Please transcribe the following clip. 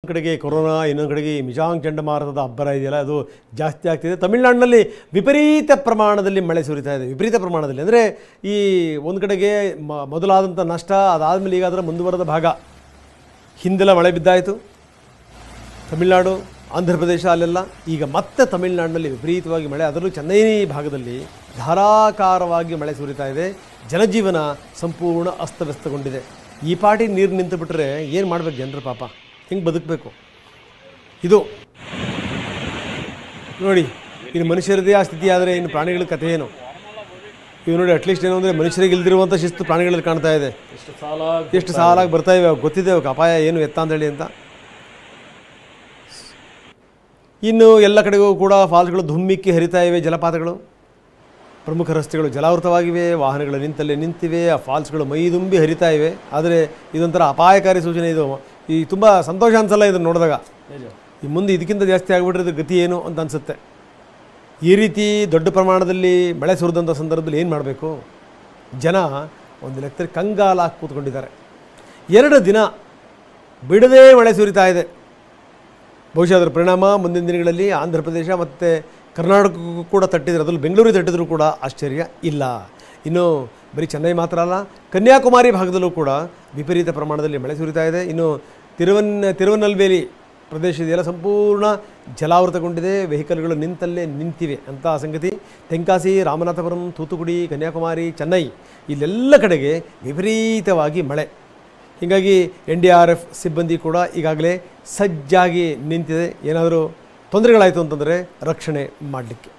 ಕಡೆಗೆ ಕೊರೋನಾ, ಇನ್ನೊಂದು ಕಡೆಗೆ ಮಿಜಾಂಗ್ ಚಂಡಮಾರುತದ ಅಬ್ಬರ ಇದೆಯಲ್ಲ ಅದು ಜಾಸ್ತಿ ಆಗ್ತಿದೆ. ತಮಿಳುನಾಡಿನಲ್ಲಿ ವಿಪರೀತ ಪ್ರಮಾಣದಲ್ಲಿ ಮಳೆ ಸುರಿತಾ ಇದೆ. ವಿಪರೀತ ಪ್ರಮಾಣದಲ್ಲಿ ಅಂದರೆ ಈ ಒಂದು ಕಡೆಗೆ ಮೊದಲಾದಂಥ ನಷ್ಟ ಅದಾದಮೇಲೆ ಈಗ ಅದರ ಮುಂದುವರೆದ ಭಾಗ. ಹಿಂದೆಲ್ಲ ಮಳೆ ಬಿದ್ದಾಯಿತು ತಮಿಳುನಾಡು, ಆಂಧ್ರ ಪ್ರದೇಶ ಅಲ್ಲೆಲ್ಲ. ಈಗ ಮತ್ತೆ ತಮಿಳುನಾಡಿನಲ್ಲಿ ವಿಪರೀತವಾಗಿ ಮಳೆ, ಅದರಲ್ಲೂ ಚೆನ್ನೈ ಭಾಗದಲ್ಲಿ ಧಾರಾಕಾರವಾಗಿ ಮಳೆ ಸುರಿತಾ ಇದೆ. ಜನಜೀವನ ಸಂಪೂರ್ಣ ಅಸ್ತವ್ಯಸ್ತಗೊಂಡಿದೆ. ಈ ಪಾಟಿ ನೀರು ನಿಂತು ಬಿಟ್ಟರೆ ಏನು ಮಾಡಬೇಕು ಜನರು ಪಾಪ, ಹಿಂಗೆ ಬದುಕಬೇಕು. ಇದು ನೋಡಿ, ಇನ್ನು ಮನುಷ್ಯರದೇ ಆ ಸ್ಥಿತಿ ಆದರೆ ಇನ್ನು ಪ್ರಾಣಿಗಳ ಕಥೆ ಏನು? ಇವು ನೋಡಿ, ಅಟ್ಲೀಸ್ಟ್ ಏನು ಅಂದರೆ ಮನುಷ್ಯರಿಗೆ ಇಲ್ದಿರುವಂಥ ಶಿಸ್ತು ಪ್ರಾಣಿಗಳಲ್ಲಿ ಕಾಣ್ತಾ ಇದೆ. ಎಷ್ಟು ಸಾಲಾಗಿ ಬರ್ತಾ ಇವೆ, ಗೊತ್ತಿದೆ ಅವಕ್ಕೆ ಅಪಾಯ ಏನು ಎತ್ತ ಅಂತೇಳಿ ಅಂತ. ಇನ್ನು ಎಲ್ಲ ಕಡೆಗೂ ಕೂಡ ಫಾಲ್ಸ್ಗಳು ಧುಮ್ಮಿಕ್ಕಿ ಹರಿತಾ ಇವೆ. ಜಲಪಾತಗಳು, ಪ್ರಮುಖ ರಸ್ತೆಗಳು ಜಲಾವೃತವಾಗಿವೆ, ವಾಹನಗಳು ನಿಂತಲ್ಲೇ ನಿಂತಿವೆ, ಆ ಫಾಲ್ಸ್ಗಳು ಮೈದುಂಬಿ ಹರಿತಾ ಇವೆ. ಆದರೆ ಇದೊಂಥರ ಅಪಾಯಕಾರಿ ಸೂಚನೆ. ಇದು ಈ ತುಂಬ ಸಂತೋಷ ಅನಿಸಲ್ಲ ಇದನ್ನು ನೋಡಿದಾಗ. ಈ ಮುಂದೆ ಇದಕ್ಕಿಂತ ಜಾಸ್ತಿ ಆಗಿಬಿಟ್ರೆ ಗತಿ ಏನು ಅಂತ ಅನಿಸುತ್ತೆ. ಈ ರೀತಿ ದೊಡ್ಡ ಪ್ರಮಾಣದಲ್ಲಿ ಮಳೆ ಸುರಿದಂಥ ಸಂದರ್ಭದಲ್ಲಿ ಏನು ಮಾಡಬೇಕು? ಜನ ಒಂದು ಲೆಕ್ಕದಲ್ಲಿ ಕಂಗಾಲಾಗಿ ಕೂತ್ಕೊಂಡಿದ್ದಾರೆ. 2 ದಿನ ಬಿಡದೇ ಮಳೆ ಸುರಿತಾ ಇದೆ. ಬಹುಶಃ ಅದರ ಪರಿಣಾಮ ಮುಂದಿನ ದಿನಗಳಲ್ಲಿ ಆಂಧ್ರ ಪ್ರದೇಶ ಮತ್ತು ಕರ್ನಾಟಕಕ್ಕೂ ಕೂಡ ತಟ್ಟಿದ್ರು, ಅದರಲ್ಲಿ ಬೆಂಗಳೂರಿಗೆ ತಟ್ಟಿದ್ರು ಕೂಡ ಆಶ್ಚರ್ಯ ಇಲ್ಲ. ಇನ್ನು ಬರೀ ಚೆನ್ನೈ ಮಾತ್ರ ಅಲ್ಲ, ಕನ್ಯಾಕುಮಾರಿ ಭಾಗದಲ್ಲೂ ಕೂಡ ವಿಪರೀತ ಪ್ರಮಾಣದಲ್ಲಿ ಮಳೆ ಸುರಿತಾ ಇದೆ. ಇನ್ನು ತಿರುವನಲ್ವೇಲಿ ಪ್ರದೇಶ ಇದೆಯಲ್ಲ ಸಂಪೂರ್ಣ ಜಲಾವೃತಗೊಂಡಿದೆ. ವೆಹಿಕಲ್ಗಳು ನಿಂತಲ್ಲೇ ನಿಂತಿವೆ ಅಂತ ಸಂಗತಿ. ತೆಂಕಾಸಿ, ರಾಮನಾಥಪುರಂ, ತೂತುಕುಡಿ, ಕನ್ಯಾಕುಮಾರಿ, ಚೆನ್ನೈ ಇಲ್ಲೆಲ್ಲ ಕಡೆಗೆ ವಿಪರೀತವಾಗಿ ಮಳೆ. ಹೀಗಾಗಿ NDRF ಸಿಬ್ಬಂದಿ ಕೂಡ ಈಗಾಗಲೇ ಸಜ್ಜಾಗಿ ನಿಂತಿದೆ, ಏನಾದರೂ ತೊಂದರೆಗಳಾಯಿತು ಅಂತಂದರೆ ರಕ್ಷಣೆ ಮಾಡಲಿಕ್ಕೆ.